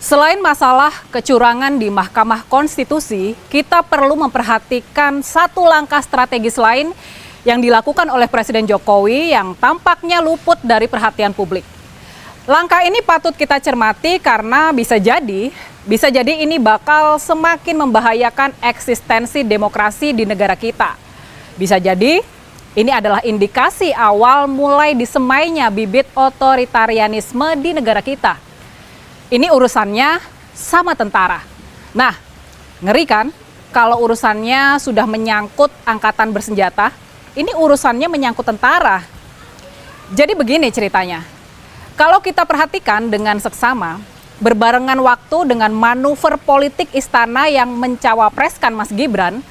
Selain masalah kecurangan di Mahkamah Konstitusi, kita perlu memperhatikan satu langkah strategis lain yang dilakukan oleh Presiden Jokowi yang tampaknya luput dari perhatian publik. Langkah ini patut kita cermati karena bisa jadi ini bakal semakin membahayakan eksistensi demokrasi di negara kita. Bisa jadi ini adalah indikasi awal mulai disemainya bibit otoritarianisme di negara kita. Ini urusannya sama tentara. Nah, ngeri kan kalau urusannya sudah menyangkut angkatan bersenjata, ini urusannya menyangkut tentara. Jadi begini ceritanya, kalau kita perhatikan dengan seksama, berbarengan waktu dengan manuver politik istana yang mencawapreskan Mas Gibran,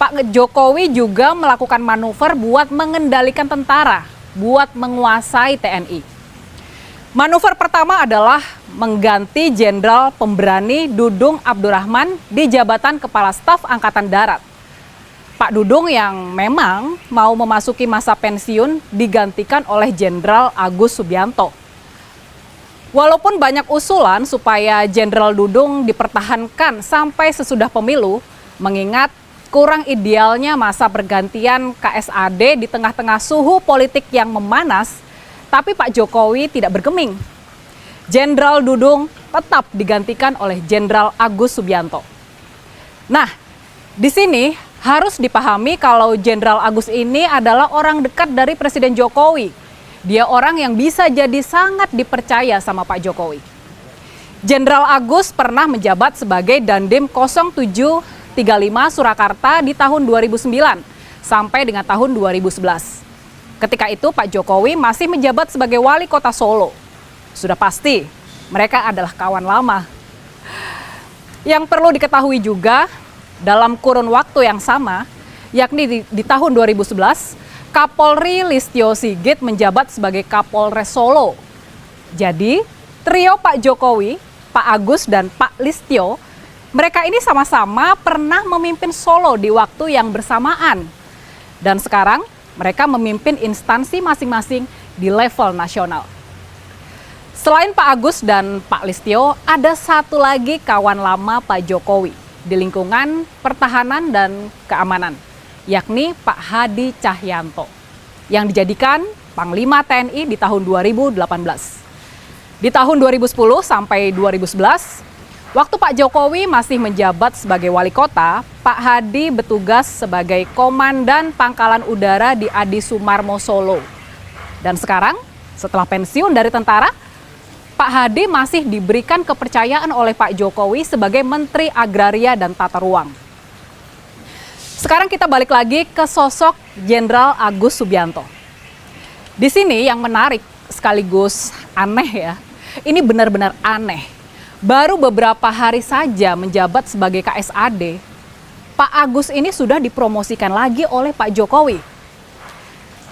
Pak Jokowi juga melakukan manuver buat mengendalikan tentara, buat menguasai TNI. Manuver pertama adalah mengganti Jenderal Pemberani Dudung Abdurrahman di jabatan Kepala Staf Angkatan Darat. Pak Dudung yang memang mau memasuki masa pensiun digantikan oleh Jenderal Agus Subianto. Walaupun banyak usulan supaya Jenderal Dudung dipertahankan sampai sesudah pemilu, mengingat kurang idealnya masa pergantian KSAD di tengah-tengah suhu politik yang memanas, tapi Pak Jokowi tidak bergeming. Jenderal Dudung tetap digantikan oleh Jenderal Agus Subianto. Nah, di sini harus dipahami kalau Jenderal Agus ini adalah orang dekat dari Presiden Jokowi. Dia orang yang bisa jadi sangat dipercaya sama Pak Jokowi. Jenderal Agus pernah menjabat sebagai Dandim 0735 Surakarta di tahun 2009 sampai dengan tahun 2011. Ketika itu Pak Jokowi masih menjabat sebagai wali kota Solo. Sudah pasti mereka adalah kawan lama. Yang perlu diketahui juga dalam kurun waktu yang sama, yakni di tahun 2011, Kapolri Listio Sigit menjabat sebagai Kapolres Solo. Jadi trio Pak Jokowi, Pak Agus dan Pak Listio, mereka ini sama-sama pernah memimpin Solo di waktu yang bersamaan. Dan sekarang mereka memimpin instansi masing-masing di level nasional. Selain Pak Agus dan Pak Listio, ada satu lagi kawan lama Pak Jokowi di lingkungan pertahanan dan keamanan, yakni Pak Hadi Cahyanto, yang dijadikan Panglima TNI di tahun 2018. Di tahun 2010 sampai 2011, waktu Pak Jokowi masih menjabat sebagai wali kota, Pak Hadi bertugas sebagai Komandan Pangkalan Udara di Adi Sumarmo Solo. Dan sekarang, setelah pensiun dari tentara, Pak Hadi masih diberikan kepercayaan oleh Pak Jokowi sebagai Menteri Agraria dan Tata Ruang. Sekarang kita balik lagi ke sosok Jenderal Agus Subianto. Di sini yang menarik sekaligus aneh ya, ini benar-benar aneh. Baru beberapa hari saja menjabat sebagai KSAD, Pak Agus ini sudah dipromosikan lagi oleh Pak Jokowi.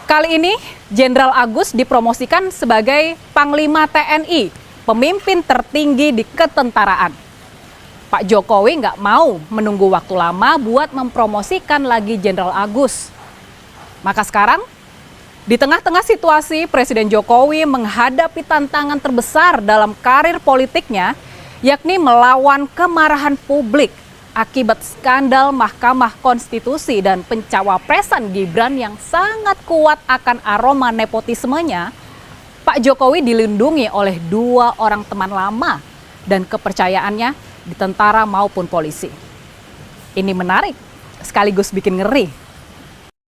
Kali ini Jenderal Agus dipromosikan sebagai Panglima TNI, pemimpin tertinggi di ketentaraan. Pak Jokowi nggak mau menunggu waktu lama buat mempromosikan lagi Jenderal Agus. Maka sekarang, di tengah-tengah situasi Presiden Jokowi menghadapi tantangan terbesar dalam karir politiknya, yakni melawan kemarahan publik akibat skandal Mahkamah Konstitusi dan pencawapresan Gibran yang sangat kuat akan aroma nepotismenya, Pak Jokowi dilindungi oleh dua orang teman lama dan kepercayaannya di tentara maupun polisi. Ini menarik, sekaligus bikin ngeri.